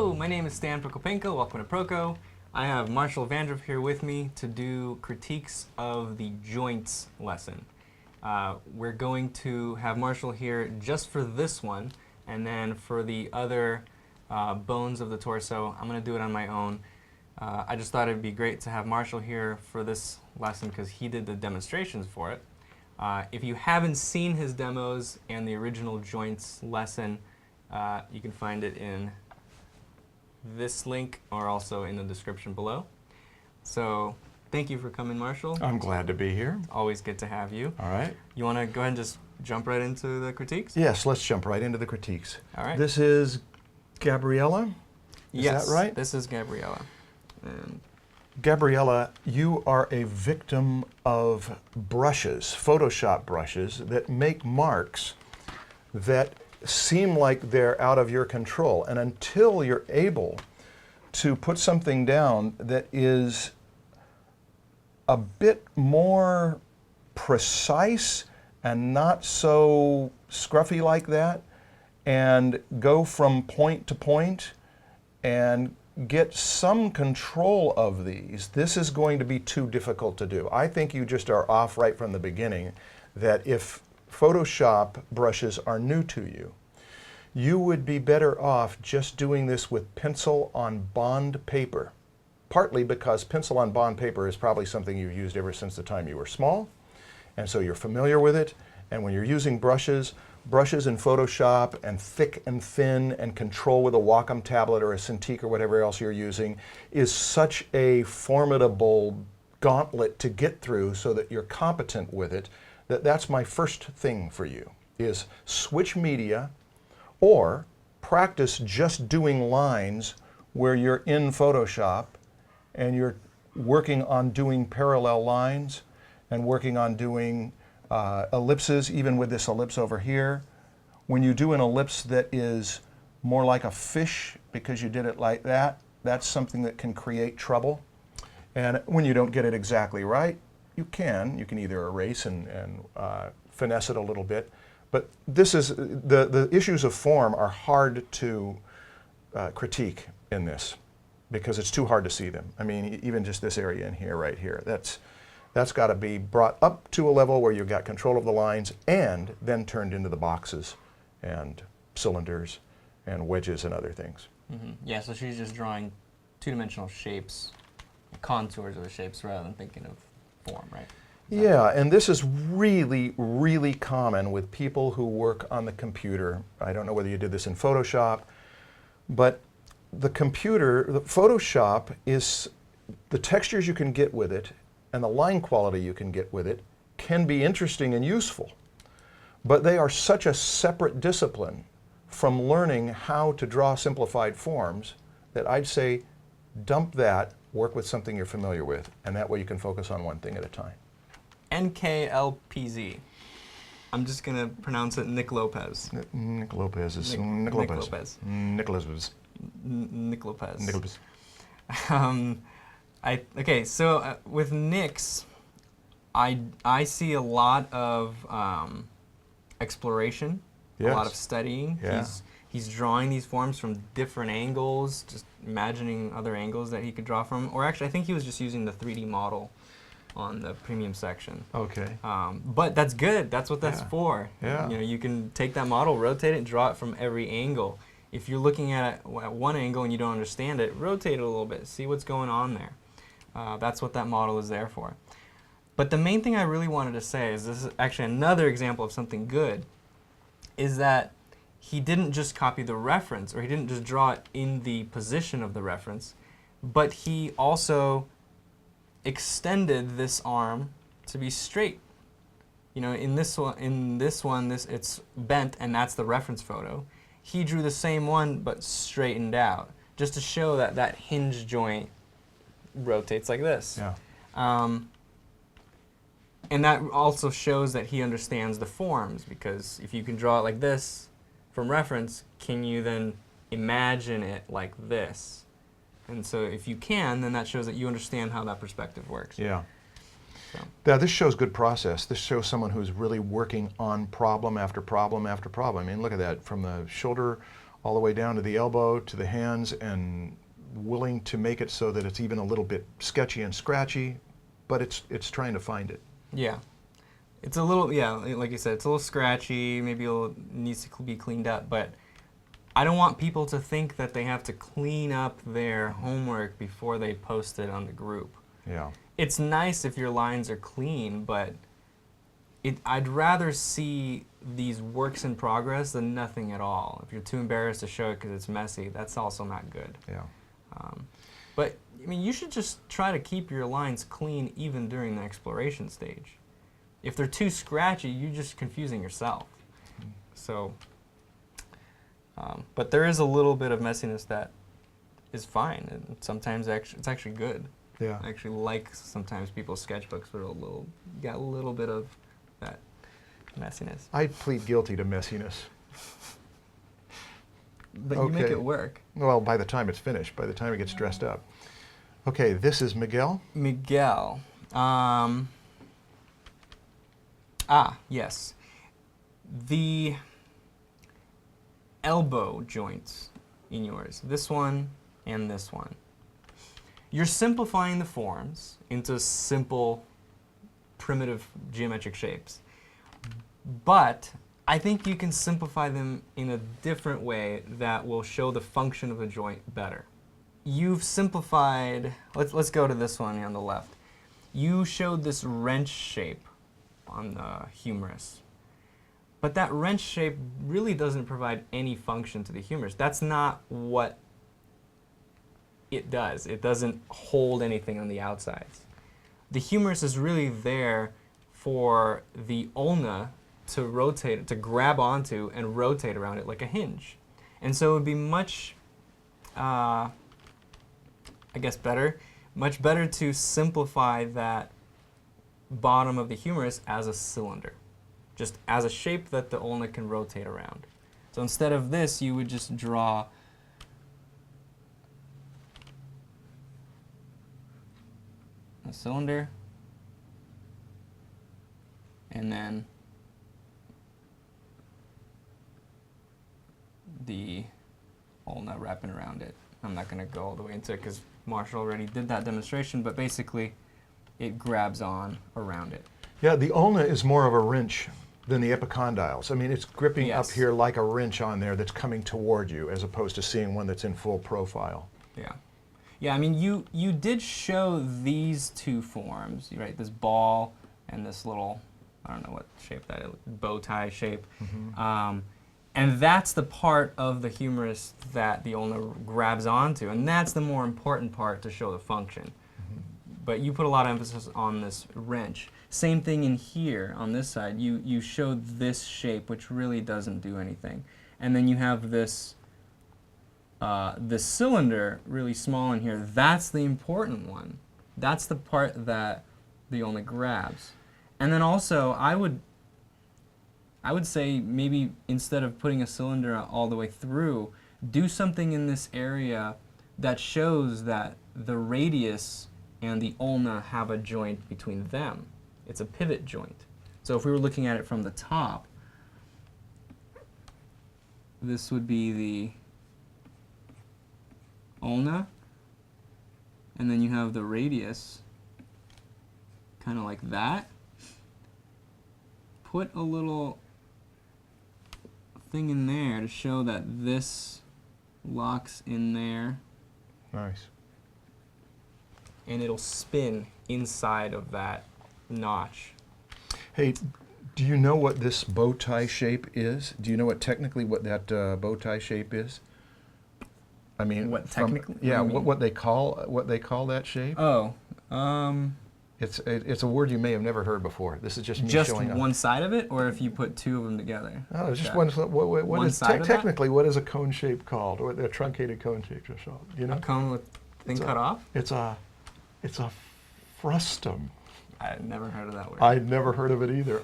Hello, my name is Stan Prokopenko. Welcome to Proko. I have Marshall Vandruff here with me to do critiques of the joints lesson. We're going to have Marshall here just for this one, and then for the other bones of the torso, I'm going to do it on my own. I just thought it'd be great to have Marshall here for this lesson because he did the demonstrations for it. If you haven't seen his demos and the original joints lesson, you can find it in this link or also in the description below. So thank you for coming, Marshall. I'm glad to be here. Always good to have you. All right. You want to go ahead and just jump right into the critiques? Yes, let's jump right into the critiques. All right. This is Gabriella. Is Yes, that right? This is Gabriella. And Gabriella, you are a victim of brushes, Photoshop brushes, that make marks that seem like they're out of your control. And until you're able to put something down that is a bit more precise and not so scruffy like that, and go from point to point and get some control of these, this is going to be too difficult to do. I think you just are off right from the beginning that if Photoshop brushes are new to you, you would be better off just doing this with pencil on bond paper. Partly because pencil on bond paper is probably something you've used ever since the time you were small, and so you're familiar with it. And when you're using brushes in Photoshop and thick and thin and control with a Wacom tablet or a Cintiq or whatever else you're using is such a formidable gauntlet to get through so that you're competent with it, that's my first thing for you, is switch media or practice just doing lines where you're in Photoshop and you're working on doing parallel lines and working on doing ellipses, even with this ellipse over here. When you do an ellipse that is more like a fish because you did it like that, that's something that can create trouble. And when you don't get it exactly right, you can either erase and finesse it a little bit. But this is, the issues of form are hard to critique in this because it's too hard to see them. I mean, even just this area in here, right here, that's got to be brought up to a level where you've got control of the lines and then turned into the boxes and cylinders and wedges and other things. mm-hmm. Yeah, so she's just drawing two-dimensional shapes, contours of the shapes rather than thinking of form, right? Yeah, and this is really, really common with people who work on the computer. I don't know whether you did this in Photoshop, but the Photoshop is the textures you can get with it and the line quality you can get with it can be interesting and useful. But they are such a separate discipline from learning how to draw simplified forms that I'd say dump that, work with something you're familiar with, and that way you can focus on one thing at a time. NKLPZ. I'm just going to pronounce it Nick Lopez. Nick Lopez is Nick Lopez. Nick Lopez. Nick Lopez. Nick Lopez. Okay, so with Nick's, I see a lot of exploration, yes. A lot of studying. Yeah. He's drawing these forms from different angles, just imagining other angles that he could draw from. Or actually, I think he was just using the 3D model on the premium section. Okay. But that's good. That's what that's for. Yeah. You know, you can take that model, rotate it, and draw it from every angle. If you're looking at it at one angle and you don't understand it, rotate it a little bit. See what's going on there. That's what that model is there for. But the main thing I really wanted to say is, this is actually another example of something good, is that he didn't just copy the reference, or he didn't just draw it in the position of the reference, but he also extended this arm to be straight. You know, in this one, it's bent, and that's the reference photo. He drew the same one, but straightened out, just to show that that hinge joint rotates like this. Yeah. And that also shows that he understands the forms, because if you can draw it like this from reference, can you then imagine it like this? And so if you can, then that shows that you understand how that perspective works. Yeah. So. Now, this shows good process. This shows someone who's really working on problem after problem after problem. I mean, look at that, from the shoulder all the way down to the elbow, to the hands, and willing to make it so that it's even a little bit sketchy and scratchy, but it's trying to find it. Yeah. It's a little, yeah, like you said, it's a little scratchy, maybe needs to be cleaned up, but I don't want people to think that they have to clean up their homework before they post it on the group. Yeah. It's nice if your lines are clean, but I'd rather see these works in progress than nothing at all. If you're too embarrassed to show it because it's messy, that's also not good. Yeah. But, I mean, you should just try to keep your lines clean even during the exploration stage. If they're too scratchy, you're just confusing yourself. So, but there is a little bit of messiness that is fine, and sometimes it's actually good. Yeah. I actually like sometimes people's sketchbooks that are got a little bit of that messiness. I plead guilty to messiness. But you make it work. Well, by the time it's finished, by the time it gets dressed up. Okay, this is Miguel. Miguel. Yes. The elbow joints in yours, this one and this one. You're simplifying the forms into simple, primitive geometric shapes. But I think you can simplify them in a different way that will show the function of the joint better. You've simplified, let's go to this one on the left. You showed this wrench shape on the humerus. But that wrench shape really doesn't provide any function to the humerus. That's not what it does. It doesn't hold anything on the outsides. The humerus is really there for the ulna to rotate, to grab onto and rotate around it like a hinge. And so it would be much, I guess much better to simplify that bottom of the humerus as a cylinder, just as a shape that the ulna can rotate around. So instead of this, you would just draw a cylinder, and then the ulna wrapping around it. I'm not going to go all the way into it because Marshall already did that demonstration, but basically it grabs on around it. Yeah, the ulna is more of a wrench than the epicondyles. I mean, it's gripping up here like a wrench on there that's coming toward you, as opposed to seeing one that's in full profile. Yeah. Yeah, I mean, you did show these two forms, right? This ball and this little, I don't know what shape that is, bow tie shape. Mm-hmm. And that's the part of the humerus that the ulna grabs onto, and that's the more important part to show the function. Mm-hmm. But you put a lot of emphasis on this wrench. Same thing in here on this side. You showed this shape, which really doesn't do anything. And then you have this this cylinder, really small in here. That's the important one. That's the part that the ulna grabs. And then also, I would say maybe instead of putting a cylinder all the way through, do something in this area that shows that the radius and the ulna have a joint between them. It's a pivot joint. So if we were looking at it from the top, this would be the ulna, and then you have the radius, kind of like that. Put a little thing in there to show that this locks in there. Nice. And it'll spin inside of that notch. Hey, do you know what this bow tie shape is? Do you know technically what that bow tie shape is? I mean, what technically? Yeah, what they call that shape? Oh, it's a word you may have never heard before. This is just me showing up. Just one side of it, or if you put two of them together? Oh, it's just one. What is technically what is a cone shape called, or a truncated cone shape? You know, a cone with thing cut off. It's a frustum. I've never heard of that word. I'd never heard of it either.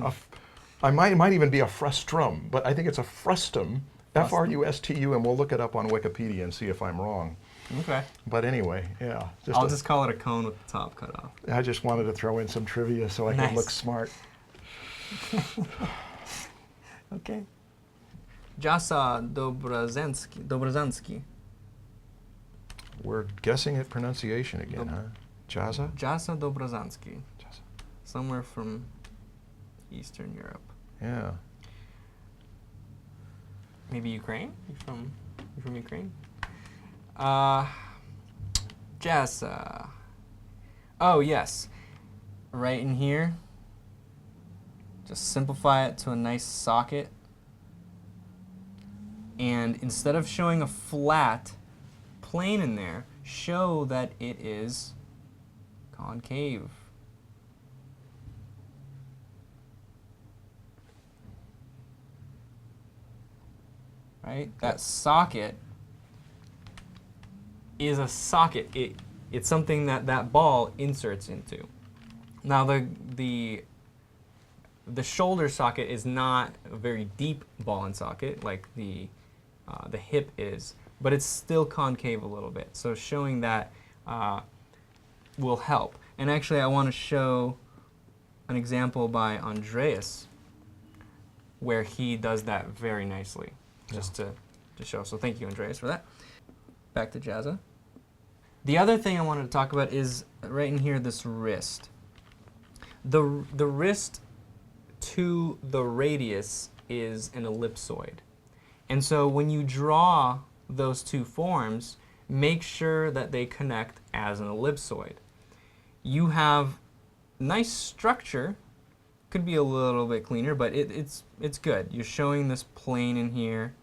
It might even be a frustrum, but I think it's a frustum. F-R-U-S-T-U, and we'll look it up on Wikipedia and see if I'm wrong. Okay. But anyway, yeah. I'll just call it a cone with the top cut off. I just wanted to throw in some trivia so I could look smart. Okay. Jasa Dobrozanski. We're guessing at pronunciation again, huh? Jaza? Jasa Dobrozanski. Jaza. Somewhere from Eastern Europe. Yeah. Maybe Ukraine? You from Ukraine? Jasa. Oh, yes. Right in here. Just simplify it to a nice socket. And instead of showing a flat plane in there, show that it is concave. Right? That socket is a socket. It's something that that ball inserts into. Now the shoulder socket is not a very deep ball and socket like the hip is, but it's still concave a little bit. So showing that will help. And actually, I want to show an example by Andreas where he does that very nicely, just to show. So thank you, Andreas, for that. Back to Jazza. The other thing I wanted to talk about is right in here, this wrist. The wrist to the radius is an ellipsoid. And so when you draw those two forms, make sure that they connect as an ellipsoid. You have nice structure, could be a little bit cleaner, but it's good. You're showing this plane in here.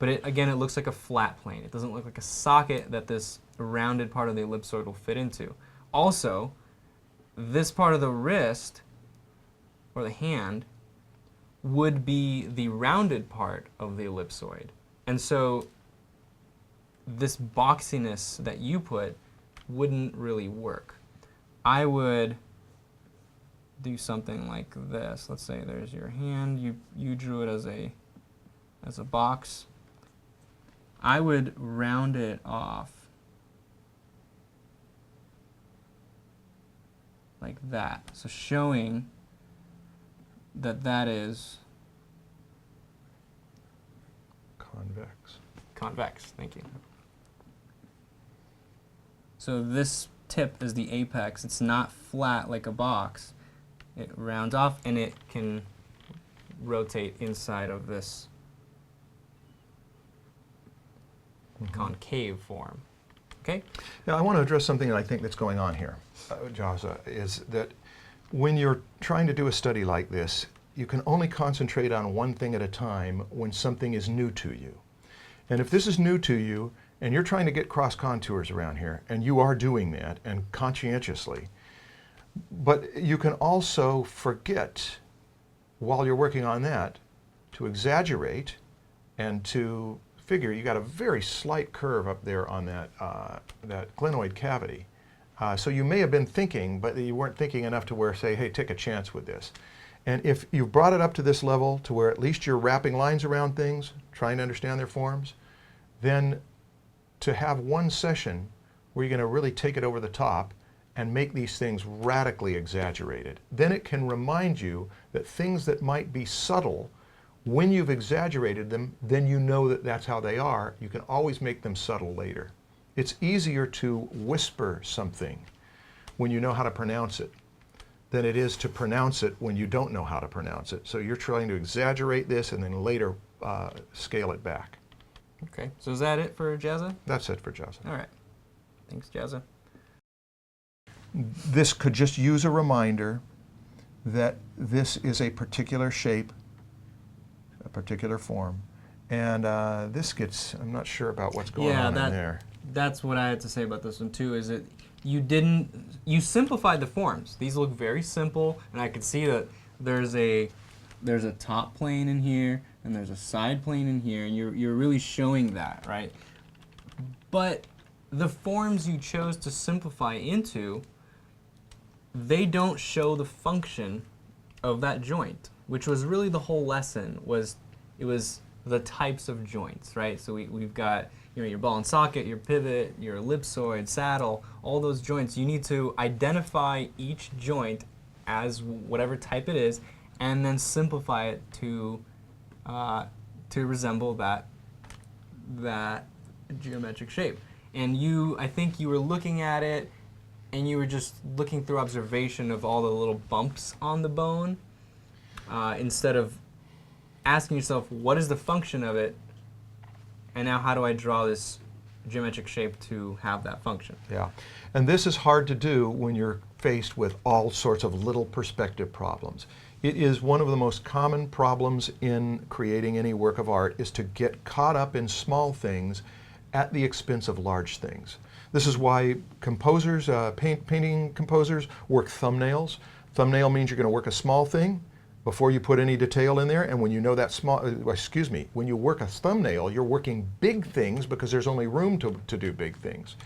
But again, it looks like a flat plane. It doesn't look like a socket that this rounded part of the ellipsoid will fit into. Also, this part of the wrist, or the hand, would be the rounded part of the ellipsoid. And so this boxiness that you put wouldn't really work. I would do something like this. Let's say there's your hand. You drew it as a box. I would round it off like that. So showing that that is Convex. Convex, thank you. So this tip is the apex. It's not flat like a box. It rounds off and it can rotate inside of this concave form. Okay? Now, I want to address something that I think that's going on here, Jazza, is that when you're trying to do a study like this, you can only concentrate on one thing at a time when something is new to you. And if this is new to you, and you're trying to get cross contours around here, and you are doing that, and conscientiously, but you can also forget, while you're working on that, to exaggerate and to figure you got a very slight curve up there on that, that glenoid cavity. So you may have been thinking, but you weren't thinking enough to where, say, hey, take a chance with this. And if you've brought it up to this level to where at least you're wrapping lines around things, trying to understand their forms, then to have one session where you're going to really take it over the top and make these things radically exaggerated. Then it can remind you that things that might be subtle, when you've exaggerated them, then you know that that's how they are. You can always make them subtle later. It's easier to whisper something when you know how to pronounce it than it is to pronounce it when you don't know how to pronounce it. So you're trying to exaggerate this and then later scale it back. Okay, so is that it for Jazza? That's it for Jazza. All right. Thanks, Jazza. This could just use a reminder that this is a particular shape, a particular form. And this gets, I'm not sure about what's going on in there. That's what I had to say about this one too, is that you simplified the forms. These look very simple, and I could see that there's a top plane in here, and there's a side plane in here, and you're really showing that, right? But the forms you chose to simplify into, they don't show the function of that joint, which was really the whole lesson. It was the types of joints, right? So we've got your ball and socket, your pivot, your ellipsoid, saddle, all those joints. You need to identify each joint as whatever type it is, and then simplify it to resemble that geometric shape. And I think you were looking at it, and you were just looking through observation of all the little bumps on the bone, instead of asking yourself, what is the function of it, and now how do I draw this geometric shape to have that function? Yeah, and this is hard to do when you're faced with all sorts of little perspective problems. It is one of the most common problems in creating any work of art, is to get caught up in small things at the expense of large things. This is why composers, painting composers, work thumbnails. Thumbnail means you're going to work a small thing before you put any detail in there, and when you know that when you work a thumbnail, you're working big things because there's only room to do big things.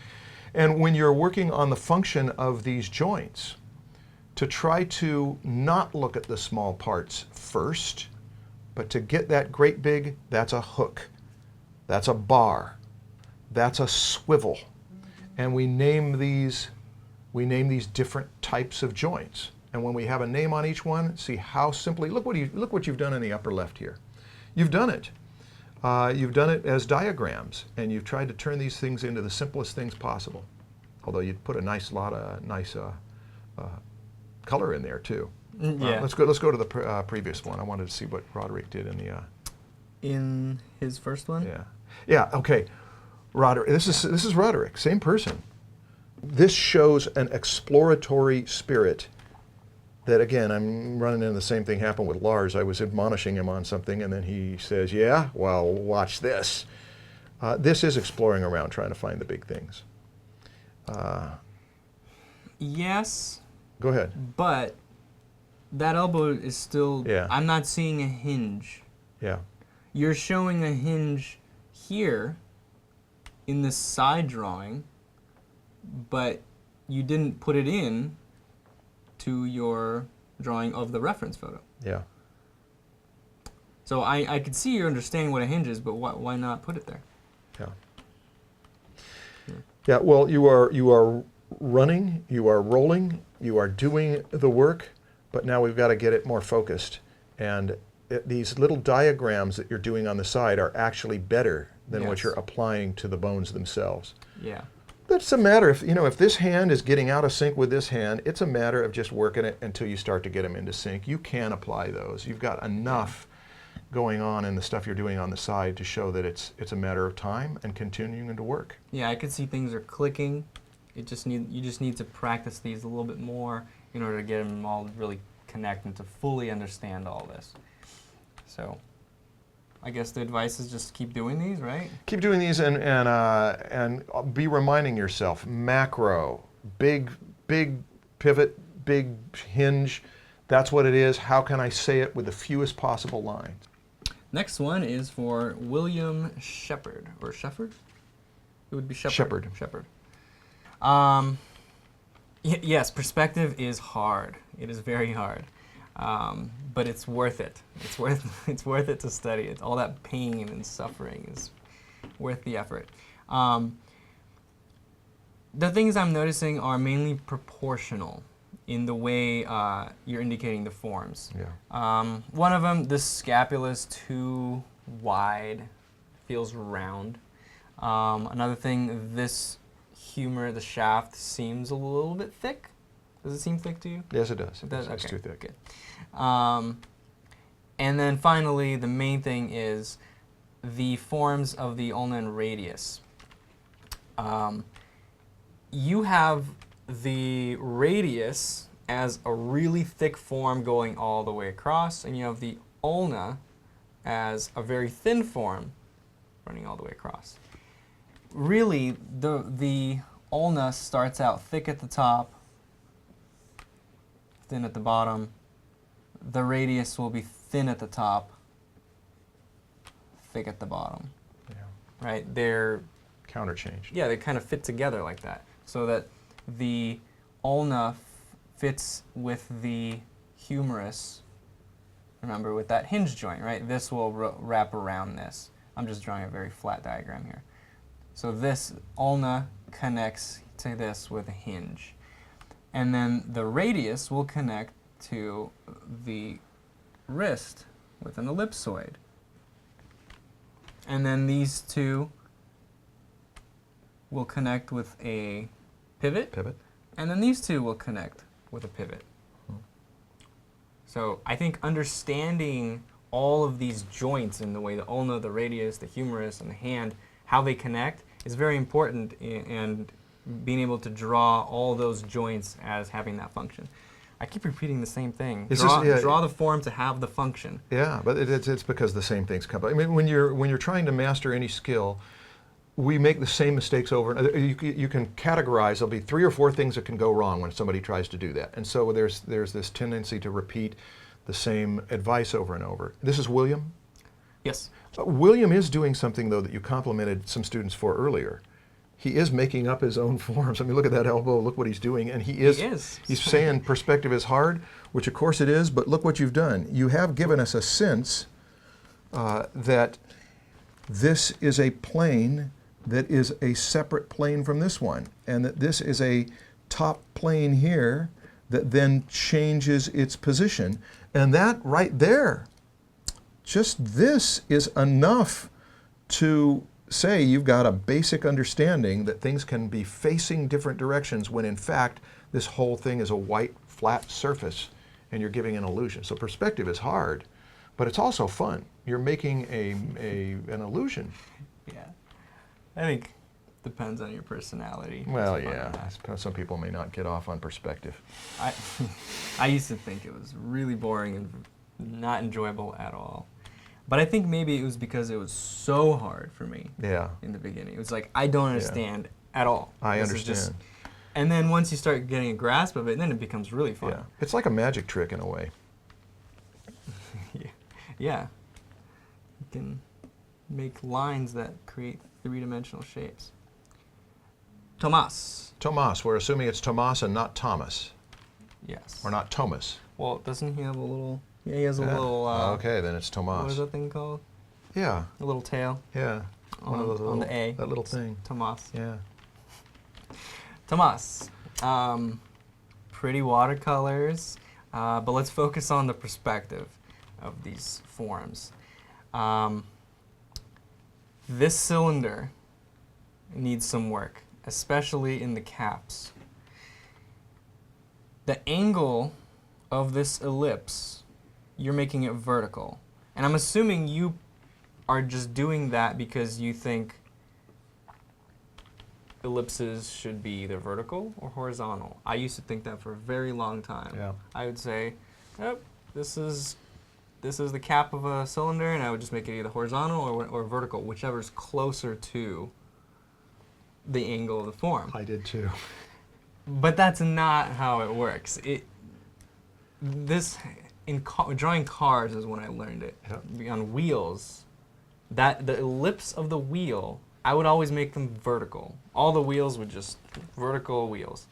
And when you're working on the function of these joints, to try to not look at the small parts first, but to get that great big, that's a hook, that's a bar, that's a swivel. And we name these different types of joints. And when we have a name on each one, see how simply, look what you've done in the upper left here. You've done it. You've done it as diagrams, and you've tried to turn these things into the simplest things possible. Although you put a nice color in there too. Yeah. Let's go to the previous one. I wanted to see what Roderick did in the. In his first one. Yeah. Yeah. Okay. Roderick. This is Roderick. Same person. This shows an exploratory spirit. That again, I'm running into the same thing happened with Lars. I was admonishing him on something, and then he says, "Yeah, well, watch this." This is exploring around, trying to find the big things. Yes. Go ahead. But that elbow is still. Yeah. I'm not seeing a hinge. Yeah. You're showing a hinge here in this side drawing, but you didn't put it in to your drawing of the reference photo. Yeah. So I could see you're understanding what a hinge is, but why not put it there? Yeah. Yeah. Well, you are running, you are rolling, you are doing the work, but now we've got to get it more focused. And these little diagrams that you're doing on the side are actually better than what you're applying to the bones themselves. Yeah. That's a matter of, if this hand is getting out of sync with this hand, it's a matter of just working it until you start to get them into sync. You can apply those. You've got enough going on in the stuff you're doing on the side to show that it's a matter of time and continuing to work. Yeah, I could see things are clicking. You just need to practice these a little bit more in order to get them all really connect and to fully understand all this. So I guess the advice is just keep doing these, right? Keep doing these and be reminding yourself, macro, big pivot, big hinge, that's what it is. How can I say it with the fewest possible lines? Next one is for William Shepard, or Shefford? It would be Shepard. Shepard. Yes, perspective is hard. It is very hard. But it's worth it. It's worth it to study it. All that pain and suffering is worth the effort. The things I'm noticing are mainly proportional in the way you're indicating the forms. Yeah. One of them, the scapula is too wide, feels round. Another thing, this humor, the shaft, seems a little bit thick. Does it seem thick to you? Yes, it does. Okay. It's too thick. Good. And then finally, the main thing is the forms of the ulna and radius. You have the radius as a really thick form going all the way across, and you have the ulna as a very thin form running all the way across. Really, the ulna starts out thick at the top, thin at the bottom. The radius will be thin at the top, thick at the bottom. Yeah. Right? They're Counterchanged. yeah, they kind of fit together like that, so that the ulna fits with the humerus. Remember, with that hinge joint, right? This will wrap around this. I'm just drawing a very flat diagram here. So this ulna connects to this with a hinge. And then the radius will connect to the wrist with an ellipsoid. And then these two will connect with a pivot. And then these two will connect with a pivot. So I think understanding all of these joints in the way the ulna, the radius, the humerus, and the hand, how they connect is very important, and being able to draw all those joints as having that function. I keep repeating the same thing. Draw the form to have the function. Yeah, but it's because the same things come up. I mean, when you're trying to master any skill, we make the same mistakes over. You can categorize. There'll be 3 or 4 things that can go wrong when somebody tries to do that, and so there's this tendency to repeat the same advice over and over. This is William? Yes. William is doing something, though, that you complimented some students for earlier. He is making up his own forms. I mean, look at that elbow, look what he's doing. And he's saying perspective is hard, which of course it is, but look what you've done. You have given us a sense that this is a plane that is a separate plane from this one, and that this is a top plane here that then changes its position. And that right there, just this is enough to say you've got a basic understanding that things can be facing different directions when in fact this whole thing is a white flat surface and you're giving an illusion. So perspective is hard, but it's also fun. You're making an illusion. Yeah, I think depends on your personality. Well, yeah, some people may not get off on perspective. I used to think it was really boring and not enjoyable at all. But I think maybe it was because it was so hard for me in the beginning. It was like, I don't understand at all. I understand. And then once you start getting a grasp of it, then it becomes really fun. Yeah. It's like a magic trick in a way. Yeah. You can make lines that create 3-dimensional shapes. Tomas. Tomas. We're assuming it's Tomas and not Thomas. Yes. Or not Thomas. Well, doesn't he have a little... Yeah, he has a little... okay, then it's Tomas. What is that thing called? Yeah. A little tail. Yeah. On the A. That little thing. Tomas. Yeah. Tomas. Pretty watercolors, but let's focus on the perspective of these forms. This cylinder needs some work, especially in the caps. The angle of this ellipse, you're making it vertical. And I'm assuming you are just doing that because you think ellipses should be either vertical or horizontal. I used to think that for a very long time. Yeah. I would say, oh, this is the cap of a cylinder, and I would just make it either horizontal or vertical, whichever's closer to the angle of the form. I did too. But that's not how it works. Drawing cars is when I learned it. Yep. On wheels, that the ellipse of the wheel, I would always make them vertical. All the wheels would just vertical wheels.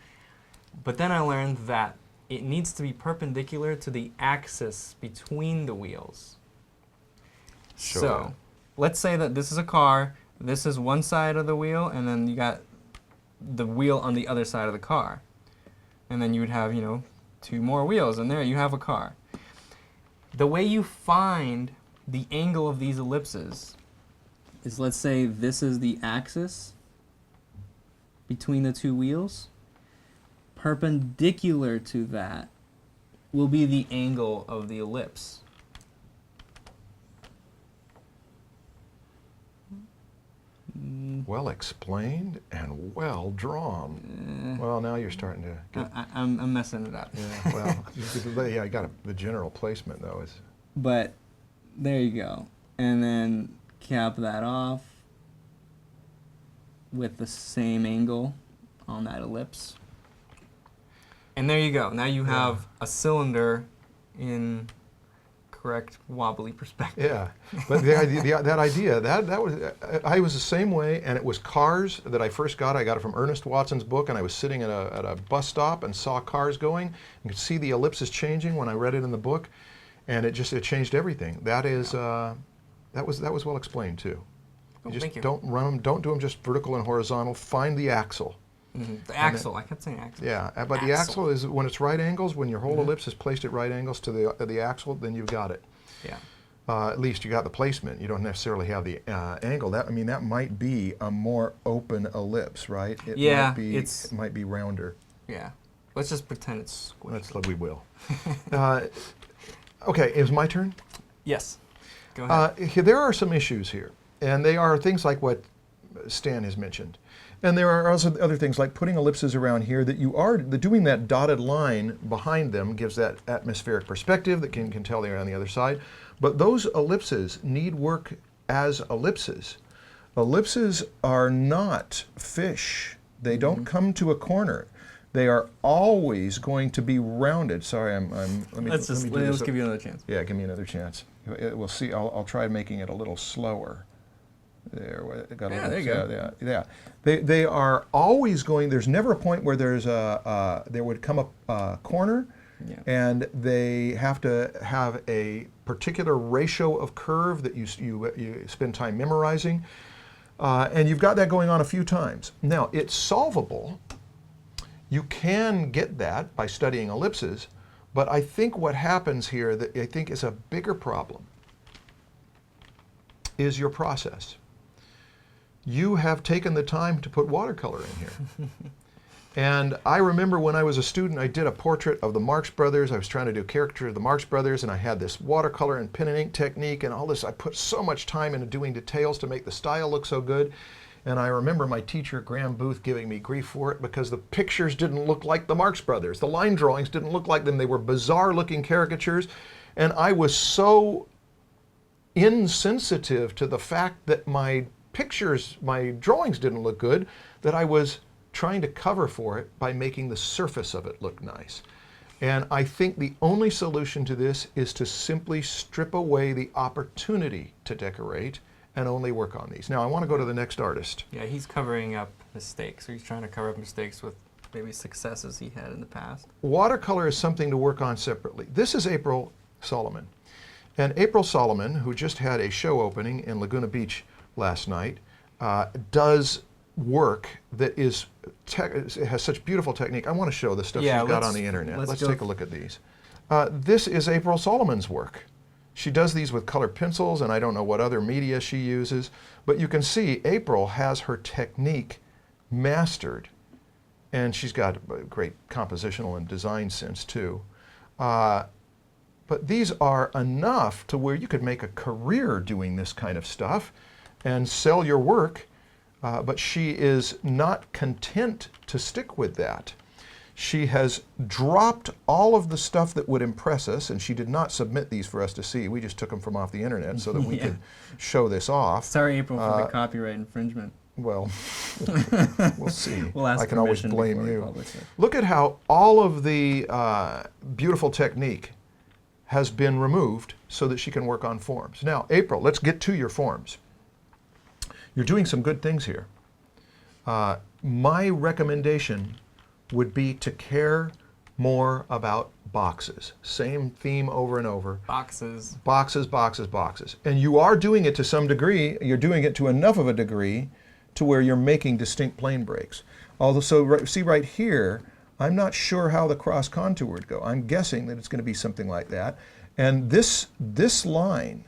But then I learned that it needs to be perpendicular to the axis between the wheels. Sure. So, let's say that this is a car, this is one side of the wheel, and then you got the wheel on the other side of the car. And then you would have, 2 more wheels, and there you have a car. The way you find the angle of these ellipses is, let's say this is the axis between the 2 wheels. Perpendicular to that will be the angle of the ellipse. Well explained and well drawn. Well, now you're starting to get... I'm messing it up. Yeah, well, I got the general placement, though. But there you go. And then cap that off with the same angle on that ellipse. And there you go. Now you have a cylinder in correct wobbly perspective. Yeah, but that idea, that was, I was the same way, and it was cars that I first got. I got it from Ernest Watson's book, and I was sitting at a bus stop and saw cars going. You could see the ellipses changing when I read it in the book, and it changed everything. That was well explained too. Oh, You just thank you. don't run them, don't do them just vertical and horizontal. Find the axle. The axle, I kept saying axle. Yeah, but the axle is, when it's right angles, when your whole ellipse is placed at right angles to the axle, then you've got it. Yeah. At least you got the placement. You don't necessarily have the angle. That, I mean, that might be a more open ellipse, right? It it might be rounder. Yeah. Let's just pretend it's squished. We will. Okay, is my turn? Yes. Go ahead. There are some issues here, and they are things like what Stan has mentioned. And there are also other things like putting ellipses around here that doing that dotted line behind them gives that atmospheric perspective that can tell they're on the other side. But those ellipses need work as ellipses. Ellipses are not fish. They don't come to a corner. They are always going to be rounded. Sorry, let's give you another chance. Yeah, give me another chance. We'll see. I'll try making it a little slower. There, there you go. Yeah. They are always going. There's never a point where there would come a corner, and they have to have a particular ratio of curve that you spend time memorizing, and you've got that going on a few times. Now it's solvable. You can get that by studying ellipses, but I think what happens here that I think is a bigger problem is your process. You have taken the time to put watercolor in here. And I remember when I was a student, I did a portrait of the Marx Brothers. I was trying to do a caricature of the Marx Brothers, and I had this watercolor and pen and ink technique and all this. I put so much time into doing details to make the style look so good. And I remember my teacher, Graham Booth, giving me grief for it because the pictures didn't look like the Marx Brothers. The line drawings didn't look like them. They were bizarre-looking caricatures. And I was so insensitive to the fact that my drawings didn't look good, that I was trying to cover for it by making the surface of it look nice. And I think the only solution to this is to simply strip away the opportunity to decorate and only work on these. Now I want to go to the next artist. Yeah, he's covering up mistakes. So he's trying to cover up mistakes with maybe successes he had in the past. Watercolor is something to work on separately. This is April Solomon. And April Solomon, who just had a show opening in Laguna Beach last night, does work that has such beautiful technique. I want to show the stuff she's got on the internet. Let's take a look at these. This is April Solomon's work. She does these with colored pencils, and I don't know what other media she uses, but you can see April has her technique mastered, and she's got a great compositional and design sense too. But these are enough to where you could make a career doing this kind of stuff and sell your work, but she is not content to stick with that. She has dropped all of the stuff that would impress us, and she did not submit these for us to see. We just took them from off the internet so that we could show this off. Sorry, April, for the copyright infringement. Well, we'll see. We'll ask I can always blame you. Publish it. Look at how all of the beautiful technique has been removed so that she can work on forms. Now, April, let's get to your forms. You're doing some good things here. My recommendation would be to care more about boxes. Same theme over and over. Boxes. Boxes, boxes, boxes. And you are doing it to some degree. You're doing it to enough of a degree to where you're making distinct plane breaks. Although, see right here, I'm not sure how the cross contour would go. I'm guessing that it's going to be something like that. And this line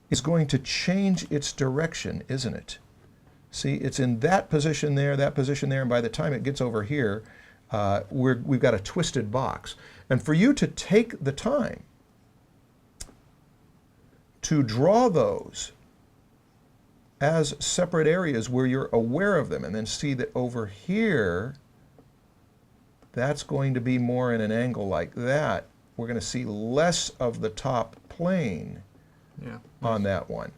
is going to change its direction, isn't it? See, it's in that position there, and by the time it gets over here, we've got a twisted box. And for you to take the time to draw those as separate areas where you're aware of them, and then see that over here, that's going to be more in an angle like that. We're going to see less of the top plane on that one.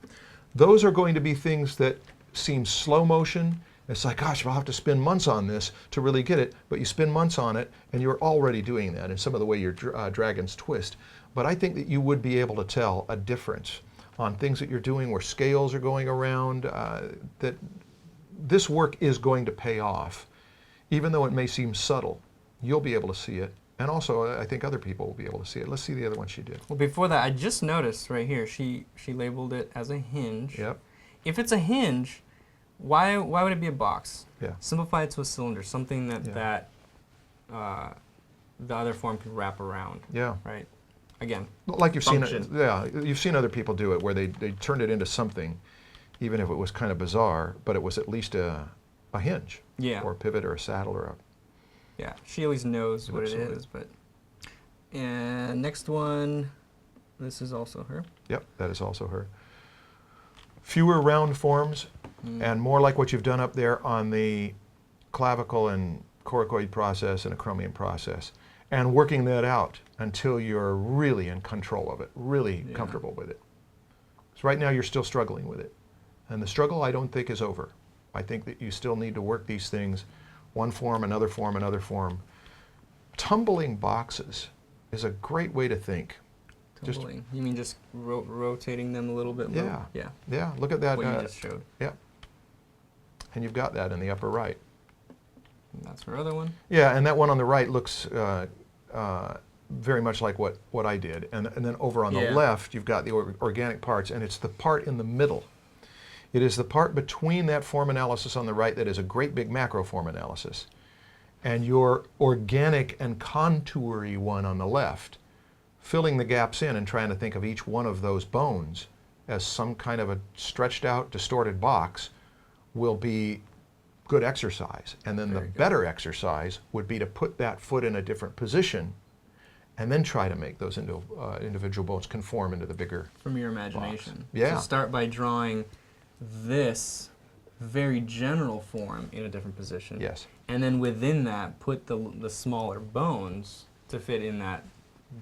Those are going to be things that seem slow motion. It's like, gosh, I'll have to spend months on this to really get it, but you spend months on it, and you're already doing that in some of the way your dragons twist. But I think that you would be able to tell a difference on things that you're doing where scales are going around, that this work is going to pay off. Even though it may seem subtle, you'll be able to see it. And also, I think other people will be able to see it. Let's see the other one she did. Well, before that, I just noticed right here, she labeled it as a hinge. Yep. If it's a hinge, Why would it be a box? Yeah. Simplify it to a cylinder, something that Yeah. the other form could wrap around. Yeah. Right. Again. Like you've function. seen, you've seen other people do it where they turned it into something, even if it was kind of bizarre, but it was at least a hinge, Yeah. or a pivot, or a saddle, or a. Yeah. She always knows what Absolutely. it is, but. And next one, this is also her. Yep, that is also her. Fewer round forms, and more like what you've done up there on the clavicle and coracoid process and acromion process, and working that out until you're really in control of it, really comfortable with it. So right now you're still struggling with it. And the struggle, I don't think, is over. I think that you still need to work these things, one form, another form, another form. Tumbling boxes is a great way to think. Tumbling. You mean just rotating them a little bit more? Yeah. Yeah. Yeah, look at that. What you just showed. Yeah. And you've got that in the upper right. And that's her other one. Yeah, and that one on the right looks very much like what I did. And then over on the left, you've got the organic parts, and it's the part in the middle. It is the part between that form analysis on the right that is a great big macro form analysis, and your organic and contour-y one on the left, filling the gaps in and trying to think of each one of those bones as some kind of a stretched out, distorted box will be good exercise. And then the better exercise would be to put that foot in a different position and then try to make those individual bones conform into the bigger From your imagination. box. Yeah. So start by drawing this very general form in a different position. Yes. And then within that, put the smaller bones to fit in that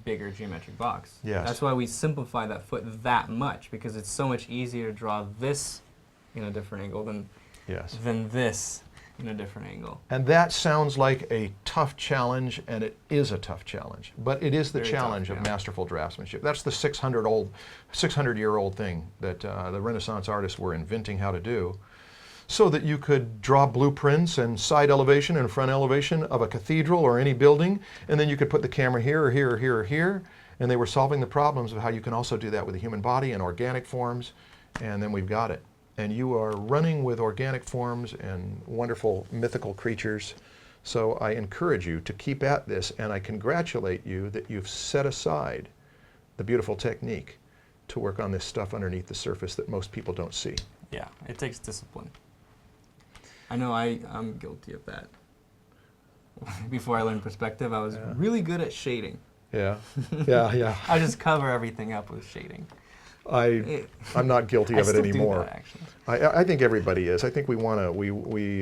bigger geometric box. Yes. That's why we simplify that foot that much, because it's so much easier to draw this in a different angle than this in a different angle. And that sounds like a tough challenge, and it is a tough challenge. But it is the Very challenge tough, of yeah. masterful draftsmanship. That's the 600-year-old thing that the Renaissance artists were inventing how to do, so that you could draw blueprints and side elevation and front elevation of a cathedral or any building, and then you could put the camera here or here or here or here, and they were solving the problems of how you can also do that with the human body and organic forms, and then we've got it. And you are running with organic forms and wonderful mythical creatures, so I encourage you to keep at this, and I congratulate you that you've set aside the beautiful technique to work on this stuff underneath the surface that most people don't see. Yeah, it takes discipline. I know I'm guilty of that. Before I learned perspective, I was really good at shading. Yeah, yeah. I just cover everything up with shading. I'm not guilty of it anymore. Do that, actually. I think everybody is. I think we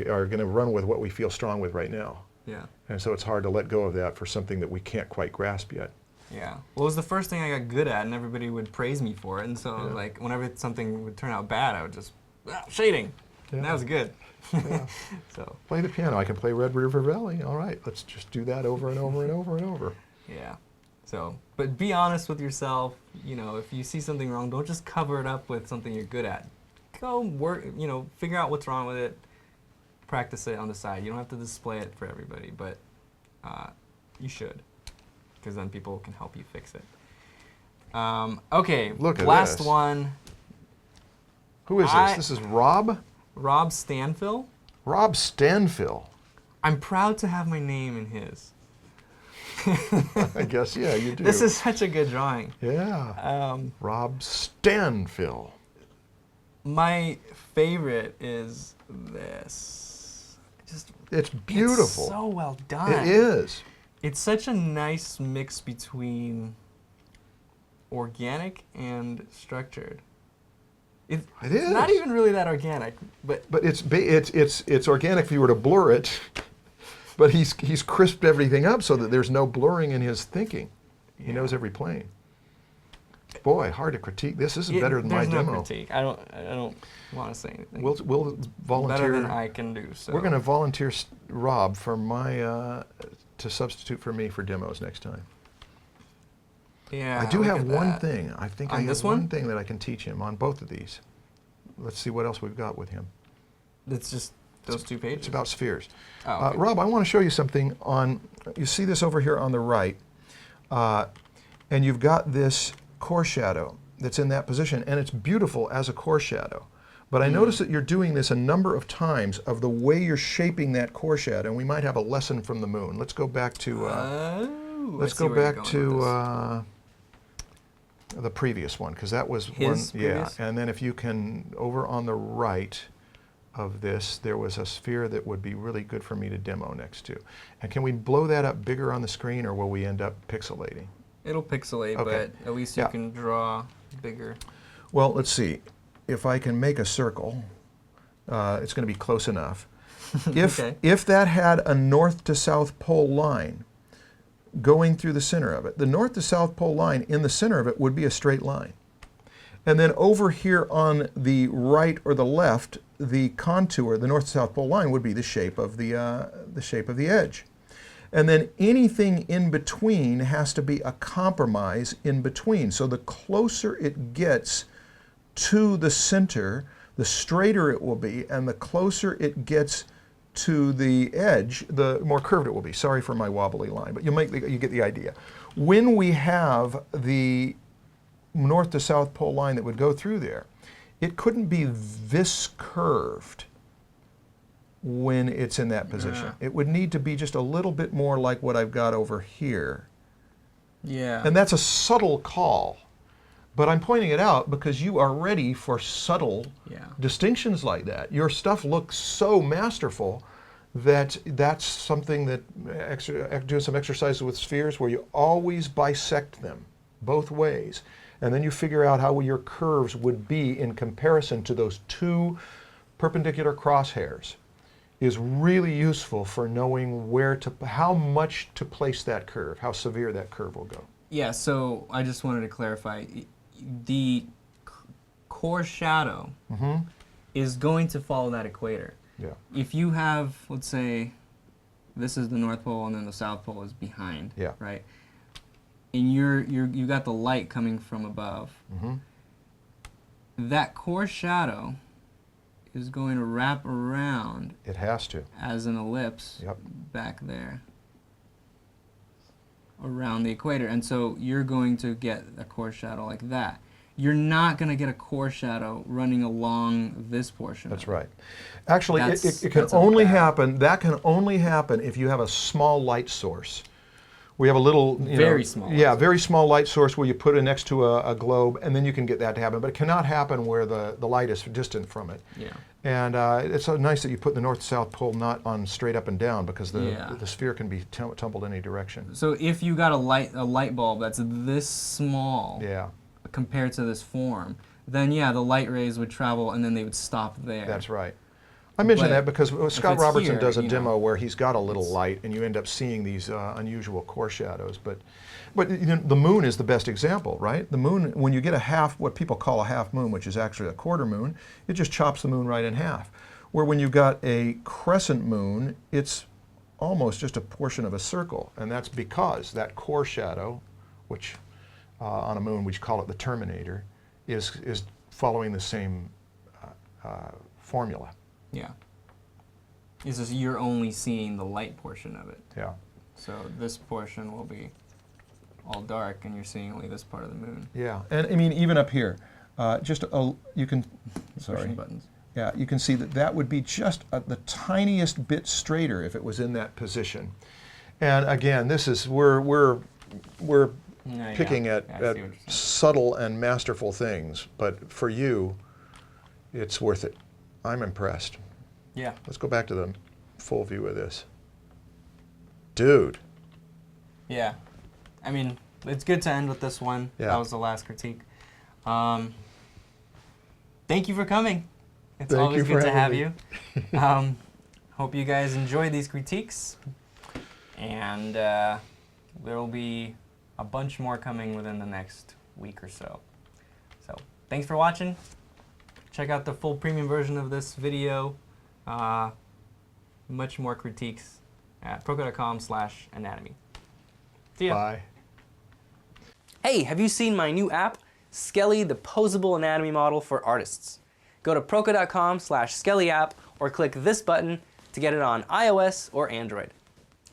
are going to run with what we feel strong with right now. Yeah. And so it's hard to let go of that for something that we can't quite grasp yet. Yeah. Well, it was the first thing I got good at, and everybody would praise me for it. And so, like, whenever something would turn out bad, I would just, shading. Yeah. And that was good. Yeah. So. Play the piano. I can play Red River Valley. All right, let's just do that over and over and over and over. Yeah. So, but be honest with yourself. You know, if you see something wrong, don't just cover it up with something you're good at. Go work, figure out what's wrong with it. Practice it on the side. You don't have to display it for everybody, but you should, because then people can help you fix it. Okay, Look at last this. one. Who is this? This is Rob? Rob Stanfill. Rob Stanfill. I'm proud to have my name in his. I guess, yeah, you do. This is such a good drawing. Yeah. Rob Stanfill. My favorite is this. It's beautiful. It's so well done. It is. It's such a nice mix between organic and structured. It's is. not even really that organic, but it's organic if you were to blur it. But he's crisped everything up so that there's no blurring in his thinking. He knows every plane. Boy, hard to critique this. This is better than my demo. There's no critique. I don't want to say anything. We'll volunteer. Better than I can do. So we're going to volunteer Rob for to substitute for me for demos next time. Yeah. I do look have at one that. thing. I think On I have this one one? thing that I can teach him on both of these. Let's see what else we've got with him. It's just those 2 pages. It's about spheres. Oh, okay. Rob, I want to show you something on, you see this over here on the right, and you've got this core shadow that's in that position, and it's beautiful as a core shadow. But I notice that you're doing this a number of times of the way you're shaping that core shadow. And we might have a lesson from the moon. Let's go back to the previous one, because that was His one. Yeah, previous? and then if you can, over on the right of this, there was a sphere that would be really good for me to demo next to. And can we blow that up bigger on the screen, or will we end up pixelating? It'll pixelate, Okay. but at least you can draw bigger. Well, let's see. If I can make a circle, it's going to be close enough. Okay. If that had a north to south pole line going through the center of it, the north to south pole line in the center of it would be a straight line. And then over here on the right or the left, the contour, the north to south pole line, would be the shape of the edge. And then anything in between has to be a compromise in between. So the closer it gets to the center, the straighter it will be, and the closer it gets to the edge, the more curved it will be. Sorry for my wobbly line, but you get the idea. When we have the north to south pole line that would go through there, it couldn't be this curved when it's in that position. It would need to be just a little bit more like what I've got over here. Yeah. And that's a subtle call. But I'm pointing it out because you are ready for subtle distinctions like that. Your stuff looks so masterful that that's something that doing some exercises with spheres where you always bisect them both ways. And then you figure out how your curves would be in comparison to those two perpendicular crosshairs is really useful for knowing how much to place that curve, how severe that curve will go. Yeah, so I just wanted to clarify. The core shadow is going to follow that equator. Yeah. If you have, let's say, this is the North Pole and then the South Pole is behind, right? And you got the light coming from above. That core shadow is going to wrap around. It has to. As an ellipse back there. Around the equator, and so you're going to get a core shadow like that. You're not going to get a core shadow running along this portion. That's right. Actually, it can only happen. That can only happen if you have a small light source. We have a little, very small light source where you put it next to a globe, and then you can get that to happen. But it cannot happen where the light is distant from it. Yeah. And it's so nice that you put the north-south pole not on straight up and down, because the sphere can be tumbled any direction. So if you got a light bulb that's this small, compared to this form, then the light rays would travel and then they would stop there. That's right. I mention that because Scott Robertson does a demo where he's got a little light, and you end up seeing these unusual core shadows. But the moon is the best example, right? The moon, when you get what people call a half moon, which is actually a quarter moon, it just chops the moon right in half. Where when you got a crescent moon, it's almost just a portion of a circle, and that's because that core shadow, which on a moon we call it the terminator, is following the same formula. Yeah. It's just you're only seeing the light portion of it. Yeah. So this portion will be all dark, and you're seeing only this part of the moon. Yeah, and I mean even up here, you can. Pushing buttons. Yeah, you can see that would be just the tiniest bit straighter if it was in that position. And again, this is we're picking at subtle and masterful things, but for you, it's worth it. I'm impressed. Yeah. Let's go back to the full view of this. Dude. Yeah. I mean, it's good to end with this one. Yeah. That was the last critique. Thank you for coming. It's always good to have you. Hope you guys enjoyed these critiques. And there will be a bunch more coming within the next week or so. So, thanks for watching. Check out the full premium version of this video. Much more critiques at proko.com/anatomy. See ya. Bye. Hey, have you seen my new app, Skelly, the posable anatomy model for artists? Go to proko.com/Skelly app or click this button to get it on iOS or Android.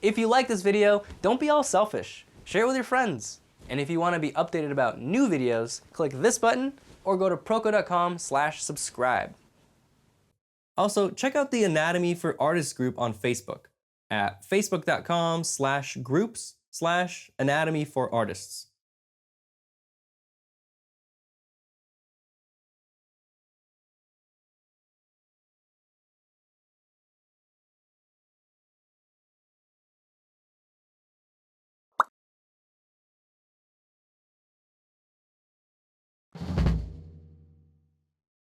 If you like this video, don't be all selfish. Share it with your friends. And if you want to be updated about new videos, click this button or go to proko.com/subscribe. Also, check out the Anatomy for Artists group on Facebook at facebook.com/groups/anatomy for artists.